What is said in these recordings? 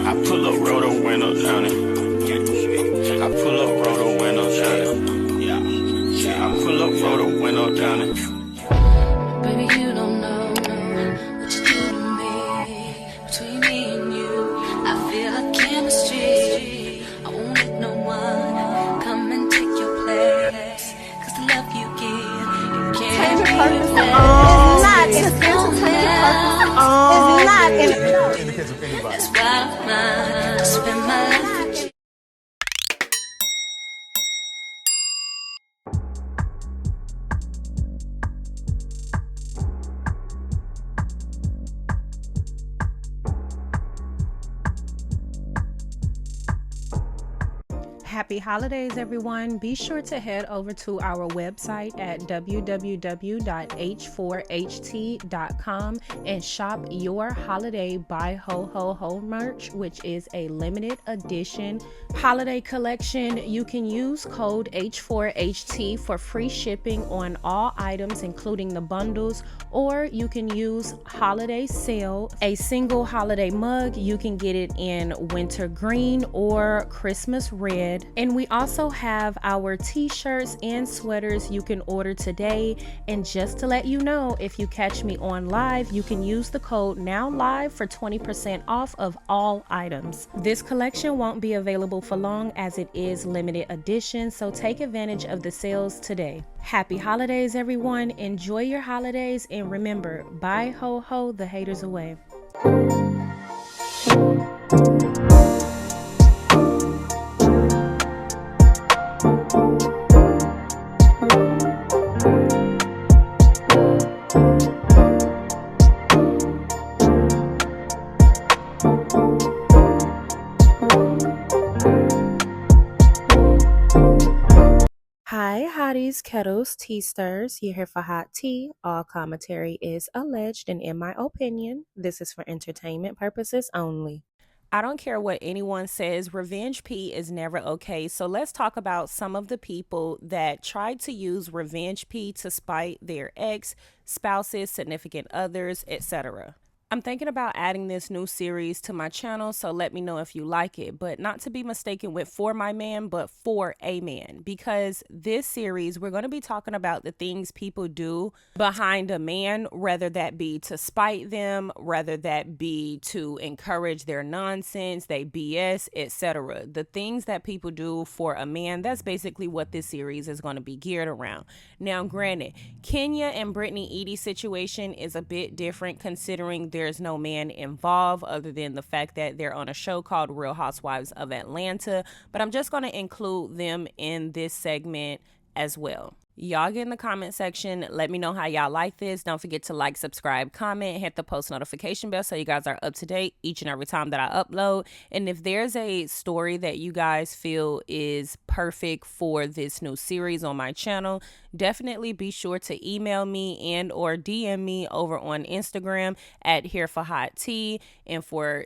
I pull up, roll the window down it. I pull up, roll the window down it. I pull up, roll the window down it. Baby, you don't know what you do to me. Between me and you, I feel like chemistry. I won't let no one come and take your place. Cause the love you give, you can't Purpose replace. is not in the case of anybody. That's why I spend my life with you. Happy holidays, everyone. Be sure to head over to our website at www.h4ht.com and shop your holiday Buy Ho Ho Ho merch, which is a limited edition holiday collection. You can use code H4HT for free shipping on all items, including the bundles, or you can use holiday sale, a single holiday mug. You can get it in winter green or Christmas red. And we also have our t-shirts and sweaters you can order today. And just to let you know, if you catch me on live, you can use the code NOWLIVE for 20% off of all items. This collection won't be available for long as it is limited edition, so take advantage of the sales today. Happy holidays, everyone. Enjoy your holidays, and remember, bye ho ho the haters away. Hi, hotties, kettles, tea stirs. You're here for hot tea. All commentary is alleged, and in my opinion, this is for entertainment purposes only. I don't care what anyone says, revenge P is never okay. So let's talk about some of the people that tried to use revenge P to spite their ex, spouses, significant others, etc. I'm thinking about adding this new series to my channel, so let me know if you like it, but not to be mistaken with For My Man, but For a Man, because this series, we're going to be talking about the things people do behind a man, whether that be to spite them, whether that be to encourage their nonsense, they BS, etc. The things that people do for a man, that's basically what this series is going to be geared around. Now, granted, Kenya and Brittany Edie's situation is a bit different considering there's no man involved other than the fact that they're on a show called Real Housewives of Atlanta, but I'm just going to include them in this segment as well. Y'all get in the comment section. Let me know how y'all like this. Don't forget to like, subscribe, comment, hit the post notification bell so you guys are up to date each and every time that I upload. And if there's a story that you guys feel is perfect for this new series on my channel, definitely be sure to email me and or DM me over on Instagram at hereforhottea, and for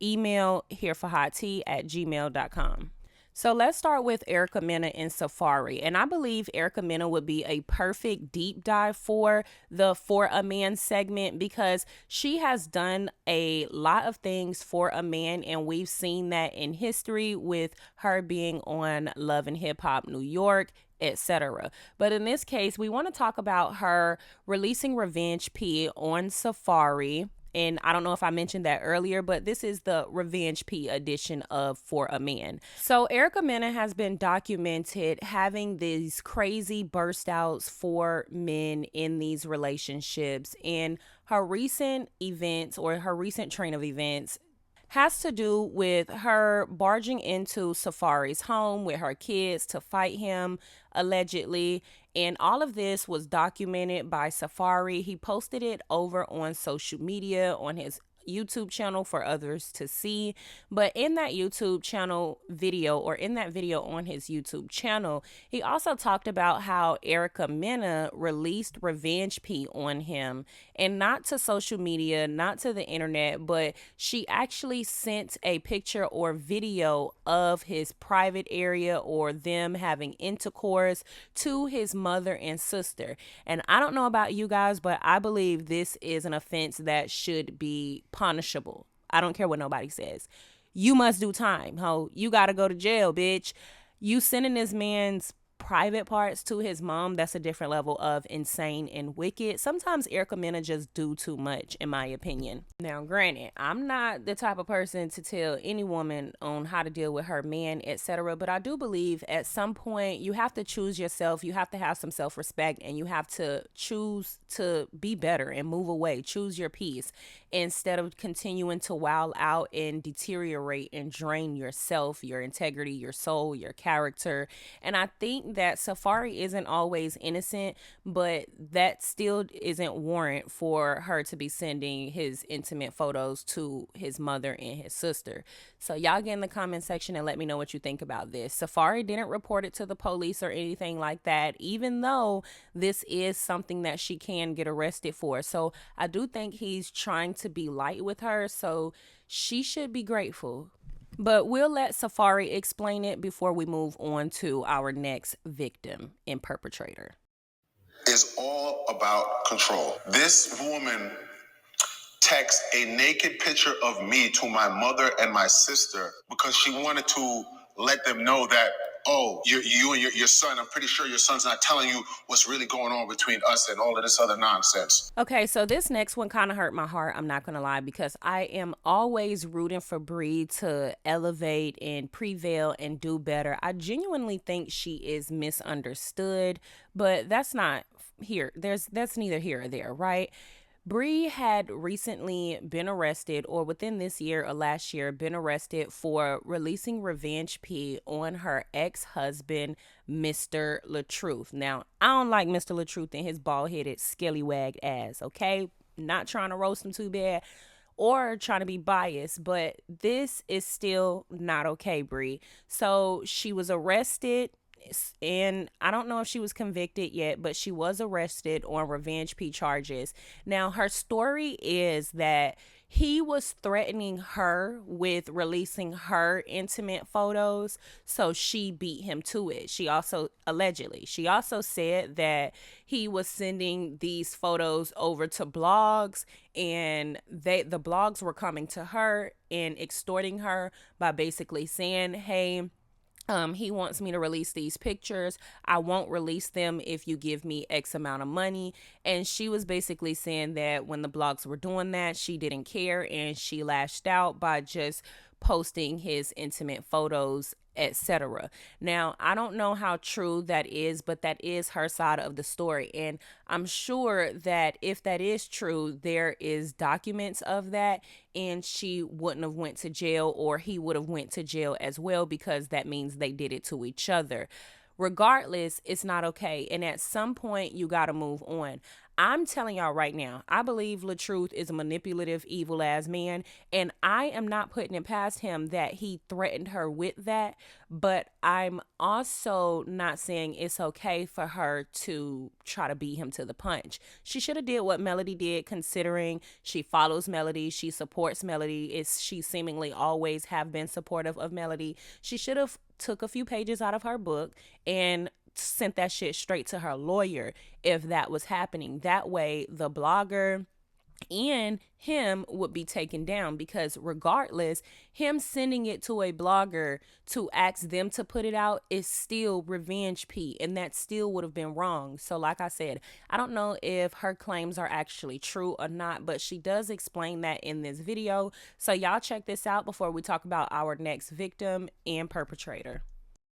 email hereforhottea@gmail.com. So let's start with Erica Mena and Safari. And I believe Erica Mena would be a perfect deep dive for the For a Man segment because she has done a lot of things for a man. And we've seen that in history with her being on Love and Hip Hop New York, etc. But in this case, we want to talk about her releasing Revenge P on Safari. And I don't know if I mentioned that earlier, but this is the Revenge P edition of For a Man. So Erica Mena has been documented having these crazy burst outs for men in these relationships. And her recent events, or her recent train of events, has to do with her barging into Safari's home with her kids to fight him, allegedly. And all of this was documented by Safari. He posted it over on social media on his YouTube channel for others to see. But in that YouTube channel video, or in that video on his YouTube channel, he also talked about how Erica Mena released Revenge P on him, and not to social media, not to the internet, but she actually sent a picture or video of his private area or them having intercourse to his mother and sister. And I don't know about you guys, but I believe this is an offense that should be punishable. I don't care what nobody says. you must do time. Ho, you got to go to jail, bitch. You sending this man's private parts to his mom, that's a different level of insane and wicked. Sometimes Erica Mena just do too much, in my opinion. Now, granted, I'm not the type of person to tell any woman on how to deal with her man, etc., but I do believe at some point you have to choose yourself. You have to have some self-respect, and you have to choose to be better and move away. Choose your peace instead of continuing to wild out and deteriorate and drain yourself, your integrity, your soul, your character. And I think that Safari isn't always innocent, but that still isn't warrant for her to be sending his intimate photos to his mother and his sister. So y'all get in the comment section and let me know what you think about this. Safari didn't report it to the police or anything like that, even though this is something that she can get arrested for. So I do think he's trying to be light with her, so she should be grateful. But we'll let Safari explain it before we move on to our next victim and perpetrator. Is all about control. This woman texted a naked picture of me to my mother and my sister because she wanted to let them know that, oh, you and your son, I'm pretty sure your son's not telling you what's really going on between us and all of this other nonsense. Okay, so this next one kind of hurt my heart, I'm not going to lie, because I am always rooting for Bri to elevate and prevail and do better. I genuinely think she is misunderstood, but that's not here. That's neither here or there, right? Bri had recently been arrested, or within this year or last year, been arrested for releasing revenge P on her ex-husband, Mr. LaTruth. Now, I don't like Mr. LaTruth and his bald-headed, scallywag ass, okay? Not trying to roast him too bad or trying to be biased, but this is still not okay, Bri. So she was arrested, and I don't know if she was convicted yet, but she was arrested on revenge P charges. Now, her story is that he was threatening her with releasing her intimate photos, so she beat him to it. She also said that he was sending these photos over to blogs, and the blogs were coming to her and extorting her by basically saying, hey, he wants me to release these pictures. I won't release them if you give me X amount of money. And she was basically saying that when the blogs were doing that, she didn't care, and she lashed out by just posting his intimate photos, etc. Now, I don't know how true that is, but that is her side of the story. And I'm sure that if that is true, there is documents of that, and she wouldn't have went to jail, or he would have went to jail as well, because that means they did it to each other. Regardless, it's not okay. And at some point, you got to move on. I'm telling y'all right now, I believe LaTruth is a manipulative, evil ass man, and I am not putting it past him that he threatened her with that, but I'm also not saying it's okay for her to try to beat him to the punch. She should have did what Melody did, considering she follows Melody, she supports Melody, she seemingly always have been supportive of Melody. She should have took a few pages out of her book and sent that shit straight to her lawyer if that was happening. That way the blogger and him would be taken down, because regardless, him sending it to a blogger to ask them to put it out is still revenge P, and that still would have been wrong. So like I said, I don't know if her claims are actually true or not, but she does explain that in this video. So y'all check this out before we talk about our next victim and perpetrator.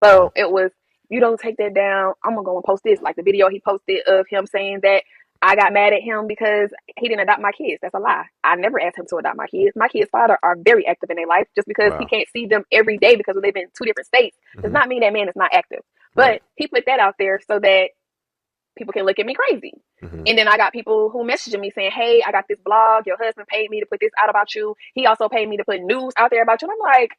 So it was, you don't take that down, I'm gonna go and post this. Like the video he posted of him saying that I got mad at him because he didn't adopt my kids. That's a lie. I never asked him to adopt my kids. My kids' father are very active in their life. Just because he can't see them every day because we live in two different states does not mean that man is not active. But he put that out there so that people can look at me crazy. And then I got people who messaging me saying, hey, I got this blog. Your husband paid me to put this out about you. He also paid me to put news out there about you. And I'm like,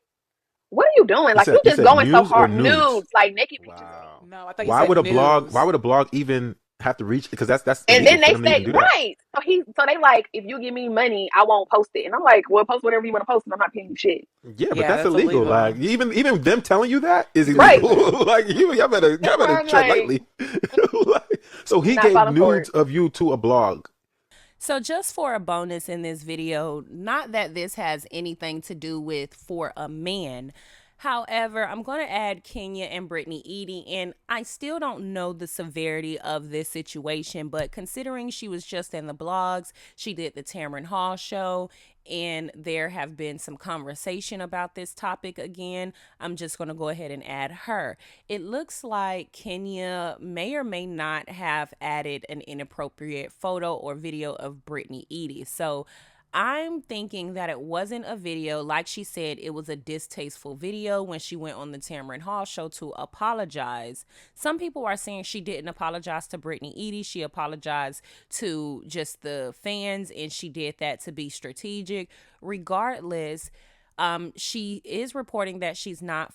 what are you doing? Like, you just going so hard. Nudes, like naked pictures. No, I thought why would a blog? Why would a blog even have to reach? Because that's and then they say right. So they like, if you give me money, I won't post it. And I'm like, well, post whatever you want to post, and I'm not paying you shit. Yeah, but that's illegal. Like even them telling you that is illegal. Right. Like y'all better tread lightly. So he gave nudes of you to a blog. So just for a bonus in this video, not that this has anything to do with for a man. However, I'm going to add Kenya and Brittany Eadie, and I still don't know the severity of this situation, but considering she was just in the blogs, she did the Tamron Hall show, and there have been some conversation about this topic again, I'm just going to go ahead and add her. It looks like Kenya may or may not have added an inappropriate photo or video of Brittany Eadie. So I'm thinking that it wasn't a video. Like she said, it was a distasteful video when she went on the Tamron Hall show to apologize. Some people are saying she didn't apologize to Brittany Eadie. She apologized to just the fans, and she did that to be strategic. Regardless, she is reporting that she's not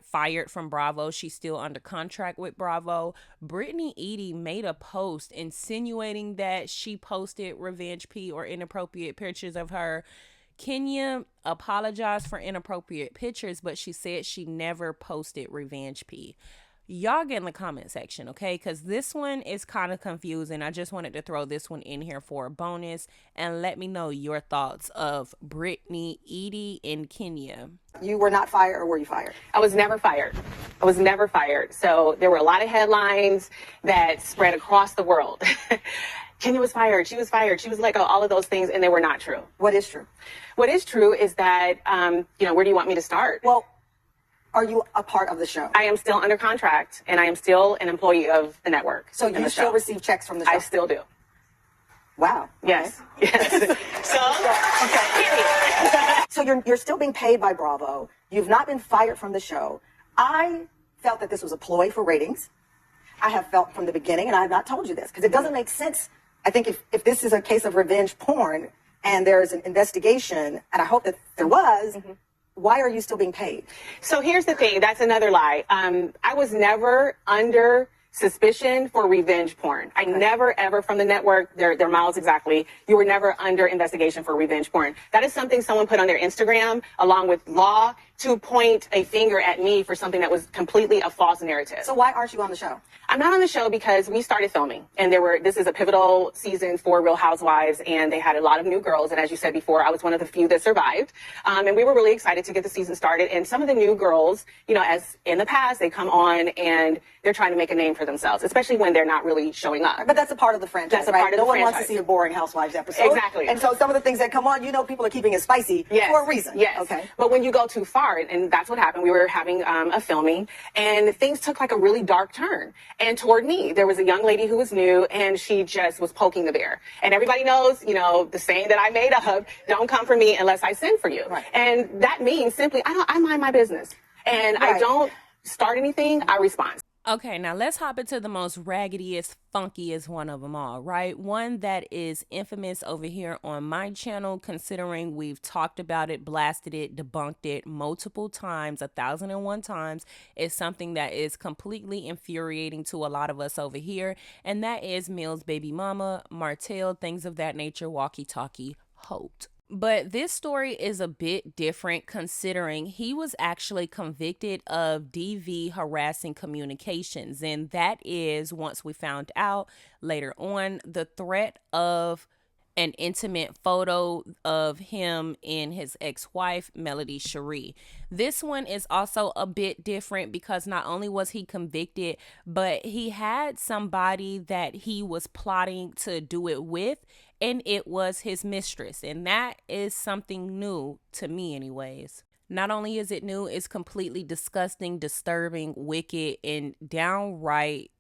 fired from Bravo. She's still under contract with Bravo. Brittany Eadie made a post insinuating that she posted revenge P or inappropriate pictures of her. Kenya apologized for inappropriate pictures, but she said she never posted revenge P. Y'all get in the comment section, okay? Because this one is kind of confusing. I just wanted to throw this one in here for a bonus, and let me know your thoughts of Brittany Eadie and Kenya. You were not fired, or were you fired? I was never fired. I was never fired. So there were a lot of headlines that spread across the world. Kenya was fired. She was fired. She was let go. All of those things, and they were not true. What is true? What is true is that, where do you want me to start? Well, are you a part of the show? I am still under contract, and I am still an employee of the network. So you still receive checks from the show? I still do. Wow. Yes. Okay. Yes. So you're still being paid by Bravo. You've not been fired from the show. I felt that this was a ploy for ratings. I have felt from the beginning, and I have not told you this, because it doesn't make sense. I think if this is a case of revenge porn and there's an investigation, and I hope that there was, why are you still being paid? So here's the thing. That's another lie. I was never under suspicion for revenge porn. I never, ever, from the network, their mouths exactly, you were never under investigation for revenge porn. That is something someone put on their Instagram, along with law, to point a finger at me for something that was completely a false narrative. So why aren't you on the show? I'm not on the show because we started filming, and this is a pivotal season for Real Housewives, and they had a lot of new girls, and as you said before, I was one of the few that survived, and we were really excited to get the season started. And some of the new girls, as in the past, they come on and they're trying to make a name for themselves, especially when they're not really showing up. But that's a part of the franchise, that's a part of no the one franchise. wants to see a boring Housewives episode. Exactly. And so some of the things that come on, people are keeping it spicy for a reason. Yes. Okay. But when you go too far, and that's what happened, we were having a filming, and things took like a really dark turn. And toward me, there was a young lady who was new, and she just was poking the bear. And everybody knows, the saying that I made up, don't come for me unless I send for you. Right. And that means simply, I mind my business. And I don't start anything, I respond. Okay, now let's hop into the most raggediest, funkiest one of them all, right? One that is infamous over here on my channel, considering we've talked about it, blasted it, debunked it multiple times, 1,001 times. It's something that is completely infuriating to a lot of us over here, and that is Mill's baby mama, Martell, things of that nature, walkie-talkie, Holt. But this story is a bit different considering he was actually convicted of DV harassing communications. And that is, once we found out later on, the threat of an intimate photo of him and his ex-wife, Melody Cherie. This one is also a bit different because not only was he convicted, but he had somebody that he was plotting to do it with, and it was his mistress. And that is something new to me anyways. Not only is it new, it's completely disgusting, disturbing, wicked, and downright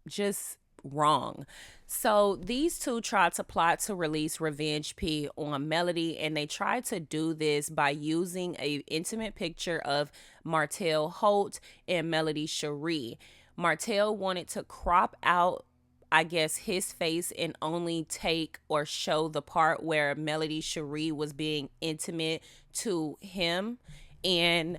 just wrong. So these two tried to plot to release Revenge P on Melody, and they tried to do this by using an intimate picture of Martell Holt and Melody Cherie. Martell wanted to crop out, I guess, his face and only take or show the part where Melody Cherie was being intimate to him. And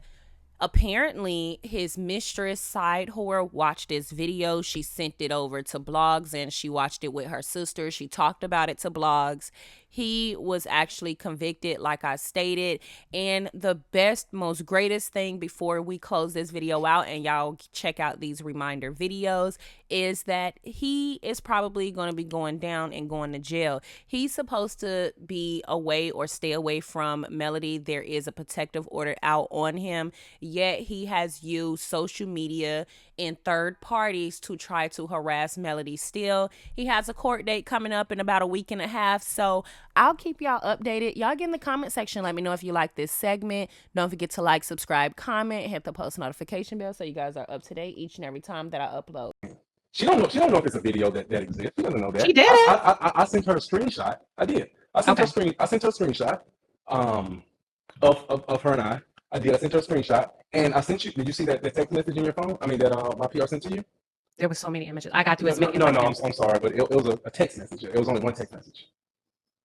apparently his mistress, side whore, watched this video. She sent it over to blogs and she watched it with her sister. She talked about it to blogs. He was actually convicted, like I stated. And the best, most greatest thing before we close this video out and y'all check out these reminder videos is that he is probably going to be going down and going to jail. He's supposed to be away or stay away from Melody. There is a protective order out on him, yet he has used social media and third parties to try to harass Melody still. He has a court date coming up in about a week and a half, so I'll keep y'all updated. Y'all get in the comment section, let me know if you like this segment. Don't forget to like, subscribe, comment, hit the post notification bell so you guys are up to date each and every time that I upload. She don't know if it's a video that exists. She doesn't know that. She did. I sent her a screenshot. I did. I sent her a screenshot of her and I. I sent her a screenshot, and I sent you. Did you see that text message in your phone? I mean, that my PR sent to you. There was so many images. I got to as No, many. I'm sorry, but it was a text message. It was only one text message.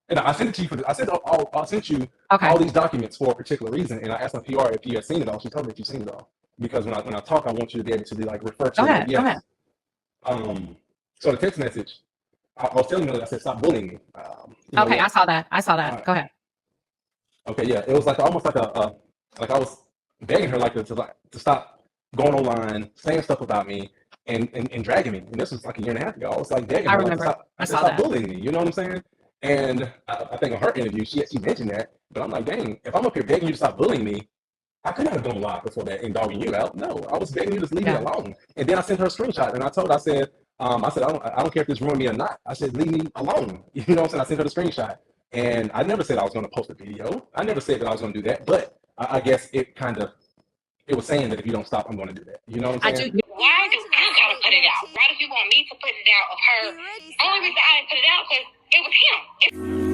And I sent it to you I sent you all these documents for a particular reason, and I asked my PR if you had seen it all. She told me if you've seen it all, because when I talk, I want you to be able to be like refer to it. Yes. Go ahead. So the text message, I was telling her, I said, stop bullying me. Okay, I saw that. Go ahead. Okay, yeah, it was like almost like like I was begging her to stop going online, saying stuff about me, and dragging me. And this was like a year and a half ago. I was like begging her, to stop bullying me. You know what I'm saying? And I think on her interview, she mentioned that. But I'm like, dang, if I'm up here begging you to stop bullying me, I could not have gone live before that and dogging you out. No, I was begging you to leave me alone. And then I sent her a screenshot, and I said, I don't care if this ruined me or not. I said, leave me alone. You know what I'm saying? I sent her the screenshot, and I never said I was going to post a video. I never said that I was going to do that, but I guess it was saying that if you don't stop, I'm going to do that. You know what I'm saying? Why do you gotta put it out? Why do you want me to put it out of her? Only reason I didn't put it out because it was him.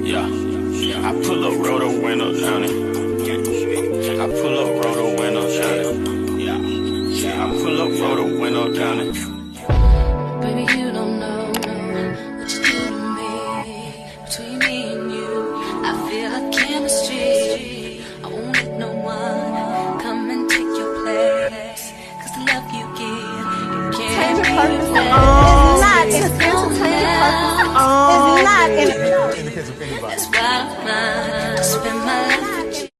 Yeah, I pull up, roll the window down it. I pull up, roll the window down it. Yeah, I pull up, roll the window down it. Baby, you don't know what you do to me. Between me and you, I feel like chemistry. I won't let no one come and take your place. Cause the love you give, you can't It's not in That's why I spend my life with you.